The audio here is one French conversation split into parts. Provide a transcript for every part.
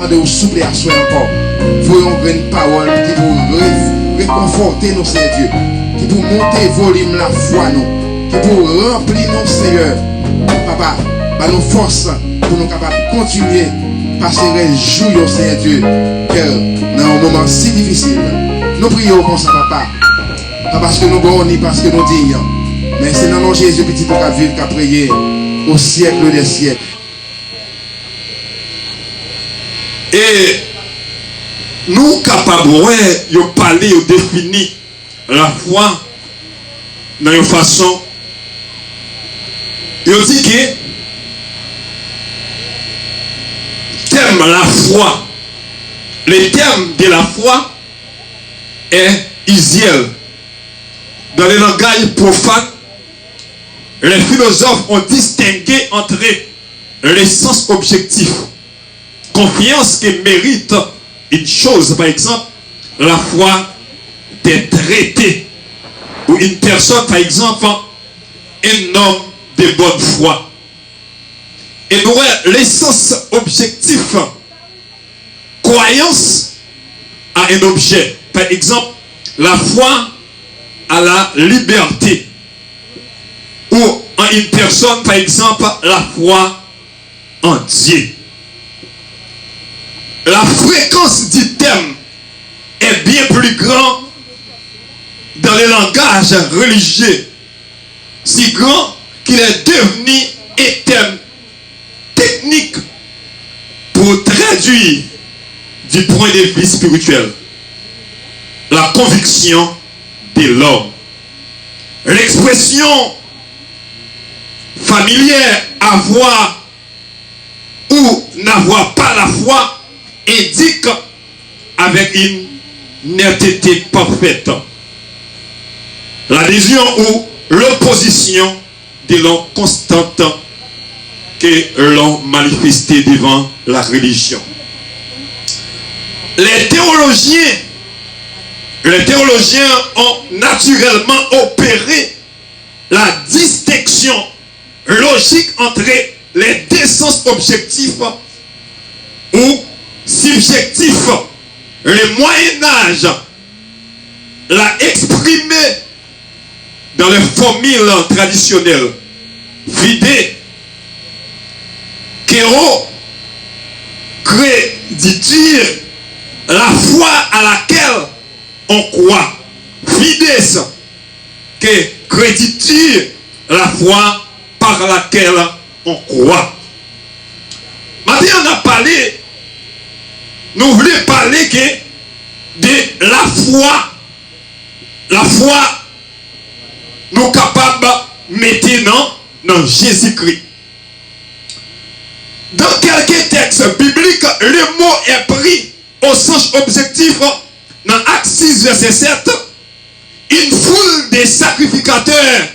de vous souffler à soi encore. Voyons une parole qui vous réconforter nos Seigneur Dieu, qui vous monter volume la foi nous, qui vous remplir nos Seigneur. Papa, bah nous force pour nous capables de continuer passer les jours Seigneur Dieu, car dans un moment si difficile, nous prions pour ça papa. Pas parce que nous bon ni parce que nous disons, mais c'est dans le Jésus petit pour vivre qu'à prier au siècle des siècles. Et nous capables de parler, de définir la foi dans une façon. Il dit que thème la foi, le thème de la foi est Isiel. Dans le langage profane, les philosophes ont distingué entre les sens objectifs. Confiance qui mérite une chose, par exemple, la foi des traités. Ou une personne, par exemple, un homme de bonne foi. Et nous avons l'essence objectif, croyance à un objet. Par exemple, la foi à la liberté. Ou en une personne, par exemple, la foi en Dieu. La fréquence du thème est bien plus grande dans le langage religieux. Si grand qu'il est devenu un thème technique pour traduire du point de vue spirituel la conviction de l'homme. L'expression familière avoir ou n'avoir pas la foi indique avec une netteté parfaite l'adhésion ou l'opposition de l'homme constante que l'on manifesté devant la religion. Les théologiens ont naturellement opéré la distinction logique entre les deux sens objectifs ou subjectifs. Le Moyen-Âge l'a exprimé dans les formules traditionnelles. Fide, kéro, créditure, la foi à laquelle on croit. Fides, que créditure, la foi par laquelle on croit. Maintenant, on a parlé, nous voulons parler que de la foi. La foi, nous sommes capables de mettre dans Jésus-Christ. Dans quelques textes bibliques, le mot est pris au sens objectif dans Actes 6, verset 7. Une foule de sacrificateurs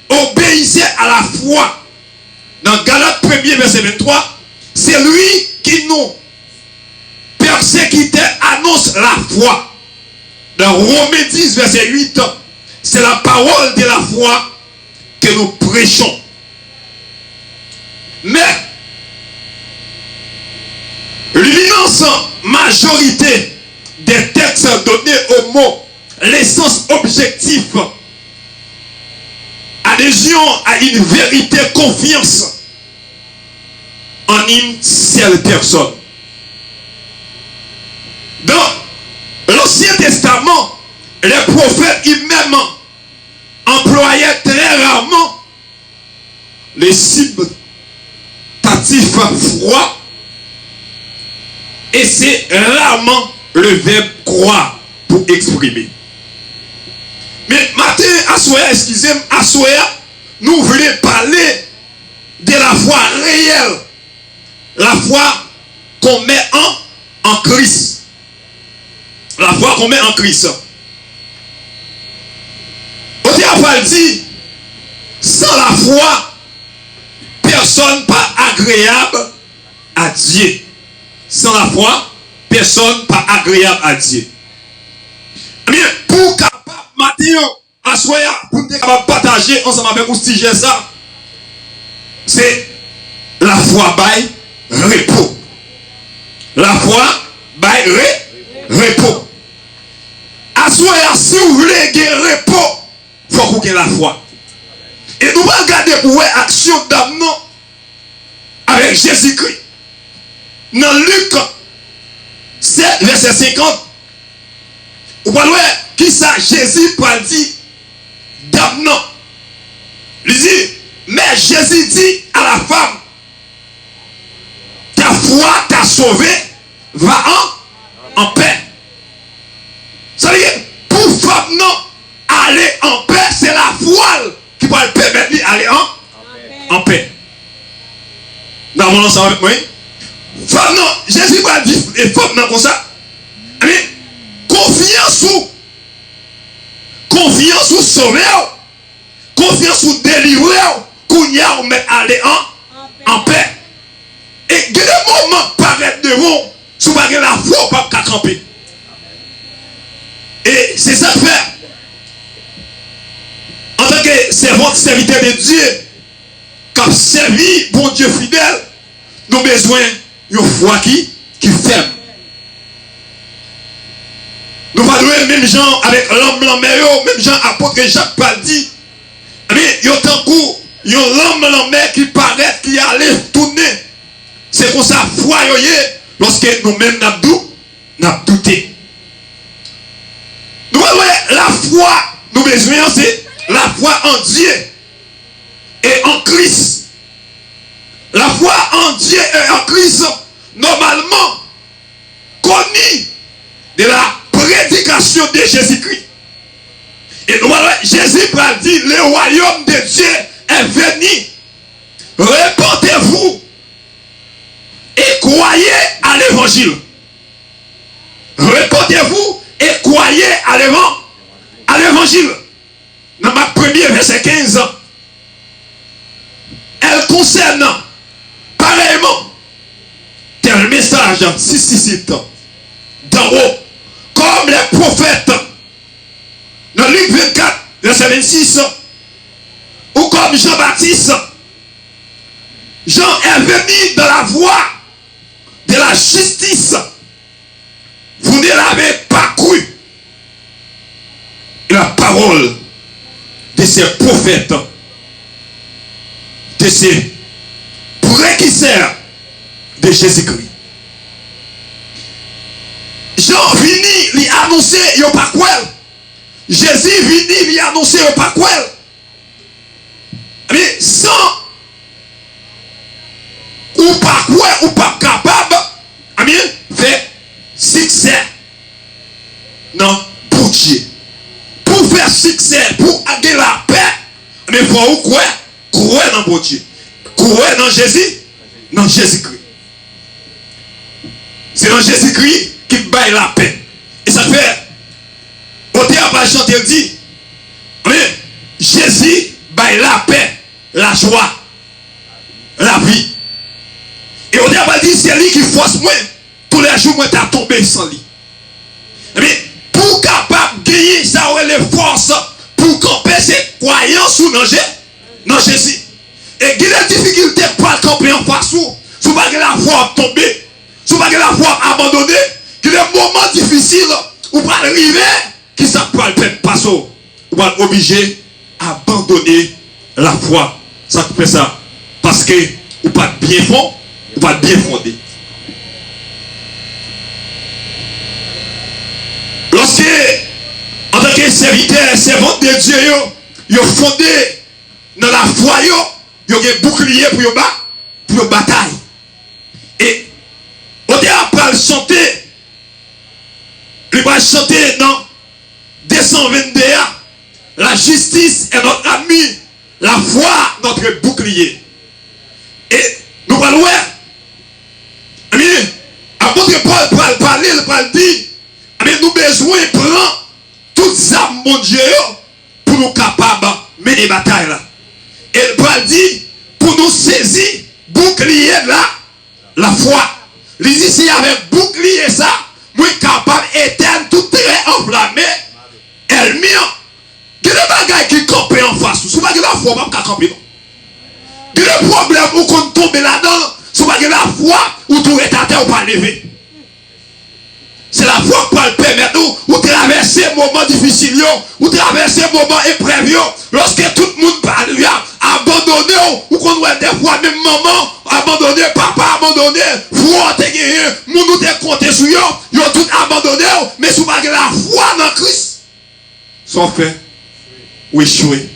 obéissait à la foi. Dans Galates 1er, verset 23, c'est lui qui nous persécutait annonce la foi. Dans Romains 10, verset 8, c'est la parole de la foi que nous prêchons. Mais l'immense majorité des textes donnés au mot l'essence objectif, adhésion à une vérité, confiance en une seule personne. Dans l'Ancien Testament, les prophètes eux-mêmes employaient très rarement les substantifs froids et c'est rarement le verbe croire pour exprimer. Mais matin, excusez-moi, nous voulons parler de la foi réelle, la foi qu'on met en Christ. La foi qu'on met en Christ. Au diable dit, sans la foi, personne pas agréable à Dieu. Sans la foi, personne pas agréable à Dieu. Mais pour capable, maintenant, pour être capable de partager ensemble avec vous, ça, c'est la foi by repos. La foi, repos. À ce moment-là, si vous voulez gagner repos, il faut que vous ayez la foi. Et nous allons regarder pour l'action d'âme avec Jésus-Christ. Dans Luc 7, verset 50, vous voyez qui ça Jésus peut dire d'âme non. Il dit, mais Jésus dit à la femme, ta foi t'a sauvé, va en paix. Ça veut dire, pour femme non, aller en paix, c'est la foi qui va le permettre d'aller en paix. Dans mon ensemble avec moi, femme non, Jésus va dire, et femme non comme ça, mais confiance ou sauver, confiance ou délivrer, qu'on y a ou mettre aller en paix. Et il y a des moments qui paraissent devant, si vous avez la foi, pas qu'à camper. Et c'est ça que fait. En tant que serviteur de Dieu, qui a servi bon Dieu fidèle, nous avons besoin d'une foi qui ferme. Nous allons même gens avec l'homme l'homme, même gens apôtre Jacques Paul dit, mais il y a tant coup, il y a l'homme l'homme qui paraît, qui allait tourner. C'est pour ça foi lorsque nous-mêmes nous douté. Nous voyons la foi, nous besoin c'est la foi en Dieu et en Christ. La foi en Dieu et en Christ, normalement, connue de la prédication de Jésus-Christ. Et nous voyons Jésus va dire, le royaume de Dieu est venu. Répandez-vous et croyez à l'évangile. Répandez-vous et croyez à l'évangile. Dans ma première verset 15, elle concerne pareillement tel message 6 d'en haut, comme les prophètes dans Luc 24 verset 26, ou comme Jean-Baptiste. Jean est venu dans la voie de la justice. Vous ne l'avez pas cru. La parole de ces prophètes, de ces précurseurs de Jésus-Christ. Jean vini lui annoncer, il n'y a pas quoi. Jésus vini lui annoncer, il n'y a pas quoi. Mais sans ou pas quoi, ou pas capable, faire succès. Non, pour Dieu. Pour faire succès, pour avoir la paix, mais il faut croire dans mon Dieu. Croire dans Jésus, dans Jésus-Christ. C'est dans Jésus-Christ qui baille la paix. Et ça fait, au théâtre, par chanter, il dit, mais Jésus baille la paix, la joie, la vie. Et on a dit, c'est lui qui force moi. Tous les jours, moi, tu as tombé sans lui. Mais pour capable de gagner, ça aurait les forces pour camper ses croyances dans Jésus. Et il y a des difficultés pour camper en face. Si vous n'avez pas la foi tomber, si vous n'avez pas la foi abandonner, il y a des moments difficiles où vous allez arriver, qui ça peut le faire passer. Vous allez obligé d'abandonner la foi. Ça fait ça. Parce que vous pas bien fond. Va bien fonder. Lorsque, en tant que serviteur, servante de Dieu, ils ont fondé dans la foi, ils ont un bouclier pour une bataille. Et on dit après chanter, il va chanter dans 222, la justice est notre ami, la foi notre bouclier. Et nous allons voir. Apôtre Paul parler, il va dire, mais nous besoin de prendre toutes ça, mon Dieu, pour nous capables de mener la bataille. Et il va dire, pour nous saisir, bouclier la foi. Il dit, si avec bouclier ça, nous sommes capables d'éteindre tout terrain enflammé, elle mien. Il y a des bagages qui campent en face. Si vous n'avez pas la foi, vous ne pouvez pas camper. Il y a des problèmes où on tombe là-dedans. Si vous avez la foi, ou tout est à terre ou pas lever. foi pour le permettre nous, ou traverser moments difficiles, ou traverser moments épreuves, lorsque tout le monde parle, abandonné, ou qu'on voit des fois même maman, abandonné, papa abandonné, foi te gagné, moun nous te compté sur yo, yo tout abandonné, mais sous pas la foi dans Christ, sont fait, ou échoué.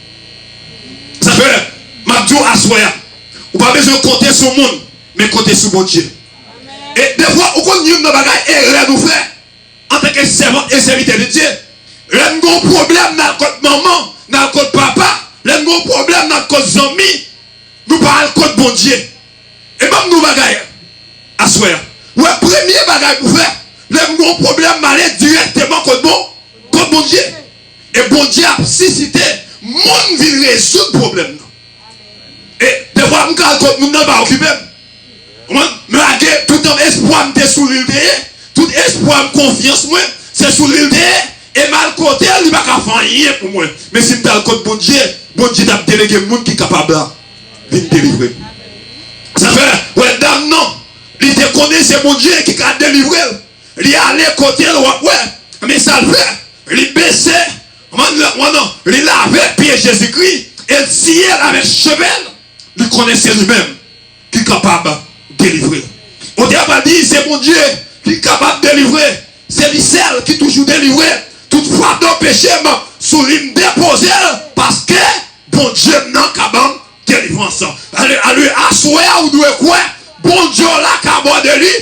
Ça fait, Mabdou Assoya, ou pas besoin de compter sur le monde, mais compter sur mon Dieu. Et des fois, on connaît une bagaille et nous fait, en tant que servant et serviteur de Dieu, l'un gros problème dans le côté maman, dans le côté papa, l'un gros problème dans le côté amis, nous parlons de côté bon Dieu. Et même nous bagaille, à soi. Ouais, premier bagaille pour faire, l'un gros problème m'aller directement côté bon Dieu. Et bon Dieu a suscité, monde vient résoudre le problème. Et des fois, nous ne pas occuper. Mais tout espoir me sous l'île, tout espoir me confiance, c'est sous l'île, et mal côté, il ne va pas faire rien pour moi. Mais si je suis bon Dieu t'a délégué le monde qui est capable de délivrer. Ça fait, ouais, dame, non, il te connaît, c'est bon Dieu qui a délivré. Il est allé côté, ouais, mais ça le fait, il baissait, il lavait pied Jésus-Christ, et le ciel avec chevel, il connaissait lui-même qui est capable de délivrer. On n'a pas dit, c'est mon Dieu qui est capable de délivrer. C'est lui seul qui toujours délivrer. Toutefois, dans le péché, sous l'île déposé, parce que bon Dieu n'a qu'à de délivrance. Allez, assoyer ou doit quoi? Bon Dieu l'a qu'à de lui,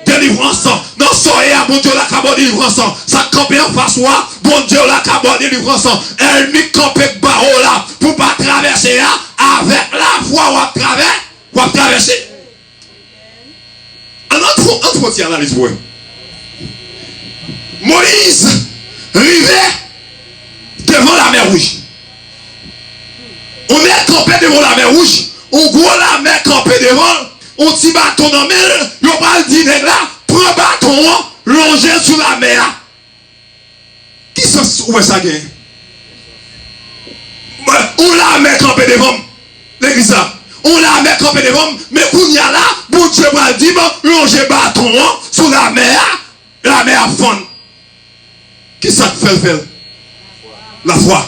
délivrance. Non, soyez bon Dieu l'a qu'à de délivrance. Ça campe en face, bon Dieu l'a qu'à de délivrance. Elle m'y campe barreau là, pour pas traverser là, avec la foi ou à traverser. On faut dire analyse pour Moïse arrivait devant la mer rouge. On est campé devant la mer rouge. On voit la mer campée devant. On tire bâton dans la mer. On va dire là, prends bâton, longer sous la mer. Qui s'en où est ça gagne? On la mer campée devant l'église. On la met campé devant, mais qu'on y a là, bon Dieu va dire, longer bâton sous la mer fond. Qui ça fait faire? La foi.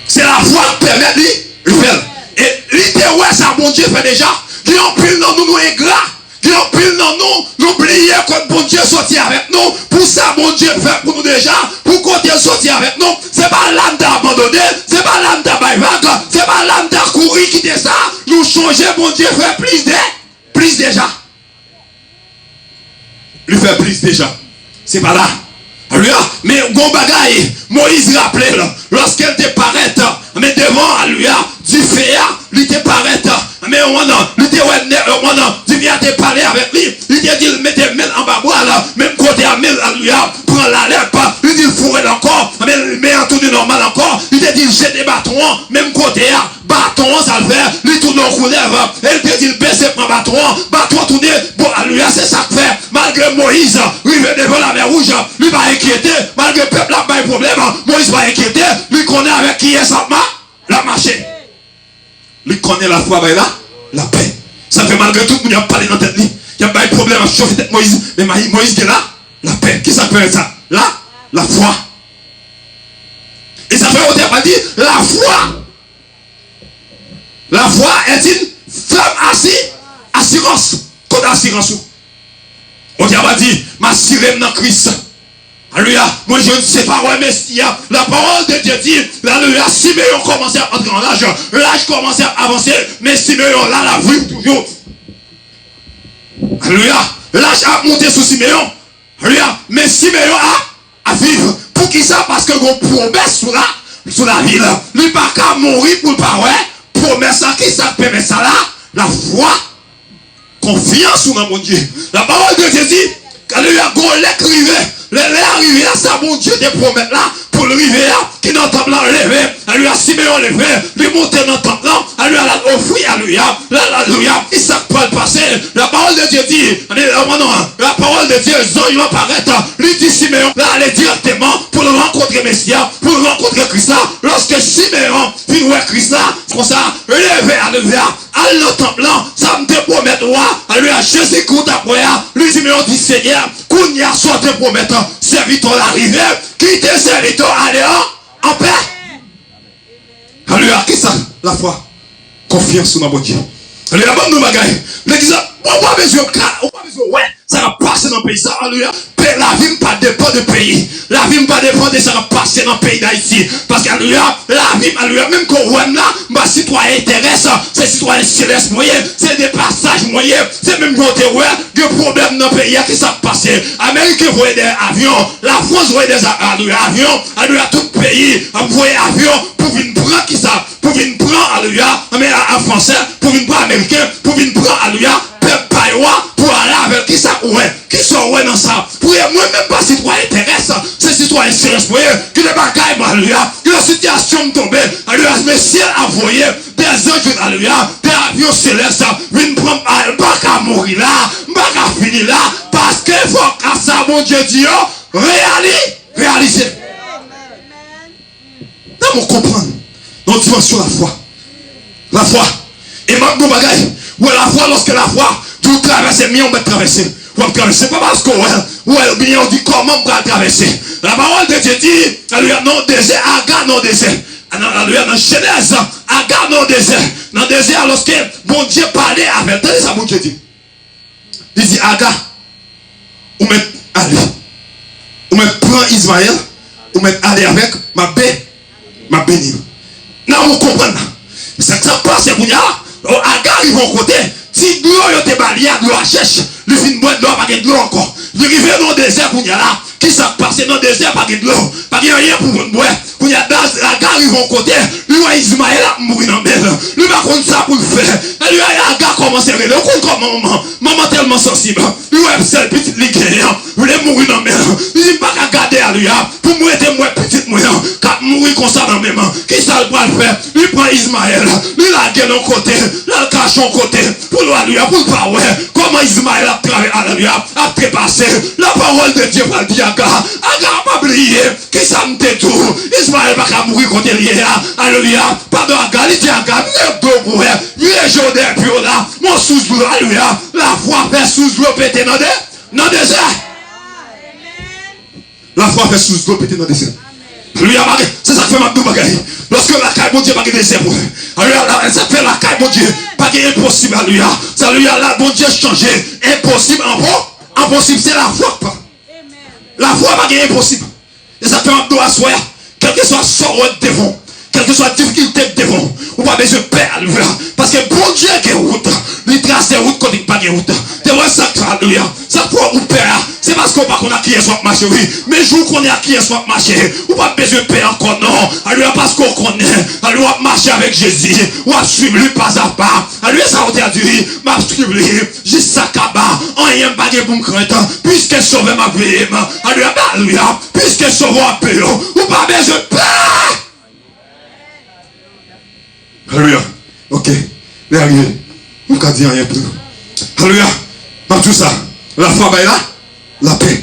C'est la foi qui permet de faire. Et l'idée, ouais, ça, bon Dieu fait déjà. Qui en pile dans nous, nous ingrats. Qui en pile dans nous, oublier que bon Dieu sortit avec nous. Pour ça, bon Dieu fait pour nous déjà. Pour qu'on sortir avec nous. C'est pas l'âme d'abandonner. C'est pas l'âme d'abandonner. C'est pas l'âme courir qui était ça. Nous changer, bon Dieu fait plus déjà. Lui fait plus déjà. C'est pas là. Alléluia. Mais bon bagaille, Moïse rappelait lorsqu'elle te paraît, mais devant Alléluia, du fait, il te paraît, mais il te vient te parler avec lui, il te dit mettez main en bas là, même côté à mail, Alléluia, prends la lèvre, il dit fourrer encore, mais en tourne normal encore, il te dit j'ai des bâtons, même côté à bâton, ça le fait, il tourne en coulève, il te dit baissez mon bâton tourne, bon Alléluia, c'est ça que fait, malgré Moïse, il va devant la mer rouge, lui va inquiéter, malgré le peuple n'a pas de problème, Moïse va inquiéter, lui connaît avec qui est sa main, la marché. Lui connaît la foi, la paix. Ça fait malgré tout, il a parlé dans tête. Il n'y a pas de problème à chauffer tête Moïse. Mais Moïse est là, la paix. Qui s'appelle ça? Là, la foi. Et ça fait, on n'a pas dit, la foi. La foi est une femme assurance. Côté assurance. On n'a pas dit, ma sirène dans Christ. Alléluia. Moi je ne sais pas, ouais, mais la parole de Dieu dit, alléluia, Siméon commençait à entrer en âge, l'âge commençait à avancer, mais Siméon là, la vue toujours. Alléluia. L'âge a monté sous Siméon. Alléluia. Mais Siméon a vivre. Pour qui ça? Parce que vous promesse sous la ville. Il n'a pas qu'à mourir pour le parole. Promesse ça, qui ça permet ça là? La foi. Confiance dans mon Dieu. La parole de Dieu dit, alléluia, l'écrivain. Les arrivés là, ça, mon Dieu te promet là, pour le river là, qui dans le temple là, levé, alléluia, Siméon levé, lui monter dans le temple là, alléluia, offrir, alléluia, alléluia, il s'est pas passé, la parole de Dieu dit, la parole de Dieu, il va apparaître, lui dit Siméon, là, aller directement pour le rencontrer Messia, pour le rencontrer Christ là, lorsque Siméon, vient voir Christ là, comme ça, levé, alléluia, à le temple là, ça me te promet, droit, alléluia, Jésus compte après, lui dit, mais on dit, Seigneur, qu'on y a sorti promettant, serviteur l'arrivée, quittez serviteur, allez en paix. Alléluia, qui ça? La foi. Confiance dans mon Dieu. Alléluia, bonne nous bagaille. L'église, on va besoin, ouais, ça va passer dans le pays, ça, alléluia. La vie ne pas dépend du pays. La vie ne pas dépend de ça va passer dans le pays d'Haïti. Parce que alléluia, la vie, alléluia, même qu'on voit là, ma citoyen intéressant, c'est citoyen céleste moyen, c'est des passages moyens, c'est même côté ouais, des problèmes dans le pays qui ça passe. Américain voyait des avions, la France voyait des avions, alléluia, tout pays, voyait avions pour venir prendre qui ça, pour venir prendre, alléluia, mais en français, pour venir prendre américain, pour venir prendre, alléluia, pour aller avec qui ça ouais, qui sont ouais dans ça. Pour moi-même pas citoyen intéressant, c'est citoyen céleste moyen, qui ne bagaille, alléluia, que la situation tombe, alléluia, mais si elle a envoyé des anges, alléluia, des avions célestes, viennent prendre, pas qu'à mourir là, pas qu'à finir là, parce qu'il faut qu'à ça, mon Dieu dit, réaliser. Dans mon comprendre, dans dimension la foi. La foi. Et maintenant, bagaille, ouais, la foi, lorsque la foi, tout traverser, on va traverser. On va traverser, pas parce que, ouais, bien, on dit comment on va traverser. La parole de Dieu dit, alléluia, non désert, Agar non désert. Alléluia, dans Genèse, Agar non désert. Dans le désert, lorsque mon Dieu parlait avec, attendez ça, mon Dieu dit. Il dit, Agar, ou met aller. Ou met prend Ismaël, ou met aller avec ma bénie. Non, vous comprenez. C'est que ça passe, vous dites, Agar, ils vont côté. Si de l'eau est balayé, de l'eau à cherche, le fin de boire de l'eau, pas de l'eau encore. Le rivier dans le désert, qu'on y a là, qui s'est passé dans le désert, pas de l'eau, pas de rien pour boire. Qu'on y a dans la gare, ils vont côté, lui, Ismaël a mouru dans le mer. Lui, par contre, ça pour le faire. Et lui, la gare commence à rêver. Au comment maman tellement sensible. Lui, c'est le petit ligérien, il est mouru dans le mer. Il dit pas qu'à garder à lui, pour mourir de moi, petite moyen, qu'à mourir comme ça dans le même. Qui ça le faire? Lui, prend Ismaël, lui, la gueule en côté, là, le cache en côté, pour l'alléluia, pour le pas, ouais. Comment Ismaël a travaillé, alléluia, a trépassé. La parole de Dieu va le dire, Agar pas oublié, qui ça me dit tout. Ismaël va pas mourir contre lui, alléluia. Pardon, Agar, il dit Agar, viens Jodé, puis là, mon sous-l'eau, alléluia. La foi fait sous-l'eau péter dans le désert. La foi fait sous-l'eau péter dans le désert. C'est ça que fait ma double bagaille. Lorsque la caille, mon Dieu, pas de désert. Ça fait la caille, mon Dieu, pas de impossible, alléluia. Ça lui a là, mon Dieu, changé. Impossible, impossible, c'est la foi. La foi, pas de impossible. Et ça fait ma double assoir. Quel que soit sorrow devant, quelle que soit difficulté devant, on va besoin de paix, alléluia. Parce que bon Dieu qui est route, il trace des routes quand il n'y a pas de route. C'est vrai ça, alléluia. Ça pour ou père, c'est parce qu'on a qui est soit marché, oui. Mais jour qu'on est à qui est soit marché, on pas besoin de paix encore, non. Alléluia, parce qu'on connaît, alléluia, marcher avec Jésus, on va suivre lui pas à pas. Alléluia, ça va dire, m'a suivre lui, jusqu'à Kaba, en ayant pas de bon crainte, puisque sauver ma vie, alléluia, puisque sauver un peu, on pas besoin de paix. Alléluia. Ok. Les arrivés. On ne dit rien plus. Alléluia. Dans tout ça, la foi va là, la paix.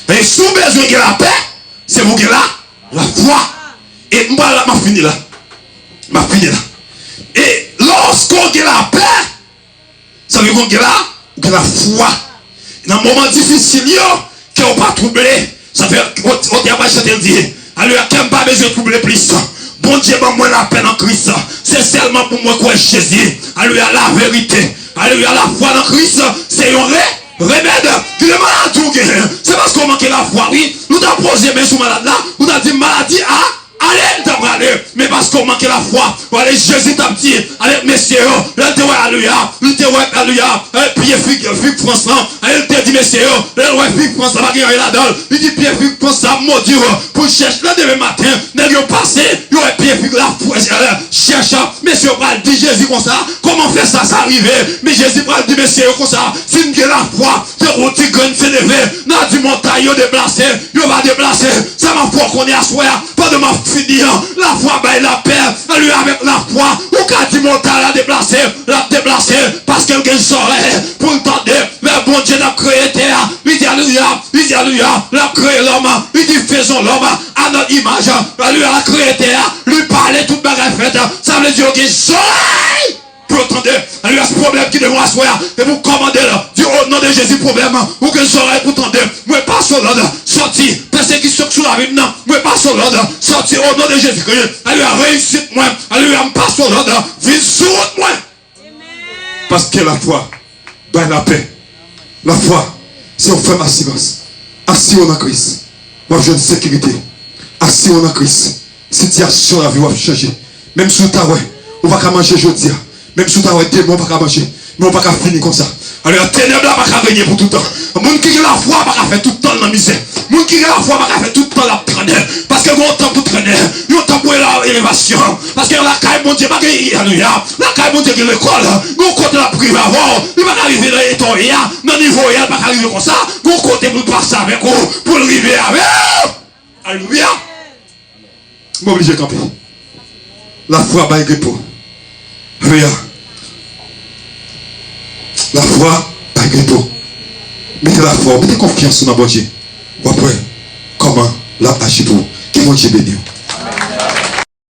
Et si vous besoin de la paix, c'est vous qui là, la foi. Et moi là, m'a fini là. M'a fini là. Et lorsqu'on a la paix, ça veut dire qu'on a la foi. Dans un moment difficile, qui n'a pas troublé, ça fait, on n'a pas chanté le dire. Alléluia, qui n'a pas besoin de troubler plus. Bon Dieu, moi la peine en Christ. C'est seulement pour moi quoi Jésus. Alléluia, la vérité. Alléluia, la foi dans Christ. C'est un remède. Tu es malade. C'est parce qu'on manque la foi. Oui, nous avons posé bien sur malade là. Nous avons dit maladie allez, t'as aller. Mais parce qu'on manque la foi. Allez, Jésus t'a dit. Allez, messieurs. Là, tu vois, alléluia. Il te voit, alléluia. Pierre Figue François. Il te dit, messieurs. Là, ouais, Figue François. Il dit, Pierre Figue François, mon Dieu. Pour chercher le demain matin. N'est-ce pas passé. Il y a Pierre Figue la foi. Cherche. Messieurs, pas dit Jésus comme ça. Comment faire ça, ça arrive. Mais Jésus pas dit, messieurs, comme ça. Si vous avez la foi. C'est au petit grain s'est levé. Dans du montagne, il déplacé. Il va déplacer. C'est ma foi qu'on est à soi. Pas de ma finir. La foi, bah, la paix. Lui, avec la foi. Ou quand du montagne, la déplacer. Parce qu'elle gagne son rêve. Pour le temps de. Mais bon Dieu n'a créé terre. Il dit alléluia. Il dit alléluia. La créé l'homme. Il dit faisons l'homme à notre image. Lui, la créé terre. Lui parler toute bagarre faite. Ça veut dire qu'il soleil. Pour attendez. Alléluia, ce problème qui devant asseoir, et vous commandez là. Dieu au nom de Jésus, problème, ou que je oreille pour tendre. Moi, pas sur l'ordre, sorti. Persécution sur la vie, non. Moi, pas sur l'ordre, sorti au nom de Jésus. Alléluia, réussite, moi. Alléluia, pas sur l'ordre, vive sur moi. Parce que la foi, ben la paix. La foi, c'est on fait assurance. Assis en Christ. Moi, j'ai une sécurité. Assis en Christ. Situation la vie va changer. Même si tu as on va pas manger aujourd'hui. Même si tu as démon, on va pas manger. Mais on va pas finir comme ça. Alors, la ténèbre là, va pas régner pour tout le temps. Moun qui a la foi, va pas faire tout le temps dans la misère. Moun qui a la foi, va pas faire tout le temps la traîner. Parce que mon temps pour traîner. Mon temps pour l'élévation. Parce que la caille, mon Dieu, va gagner. Alléluia. La caille, mon Dieu, qui est l'école. Mon côté la privé avant. Il va arriver dans l'éton. Dans le niveau, il va pas arriver comme ça. Mon côté pour passer avec vous. Pour arriver avec. Alléluia. Je suis obligé de camper. La foi va être pour. Alléluia. La foi va être pour. Mettez la foi, mettez confiance dans mon Dieu. Après, comment la agir pour. Que mon Dieu bénisse.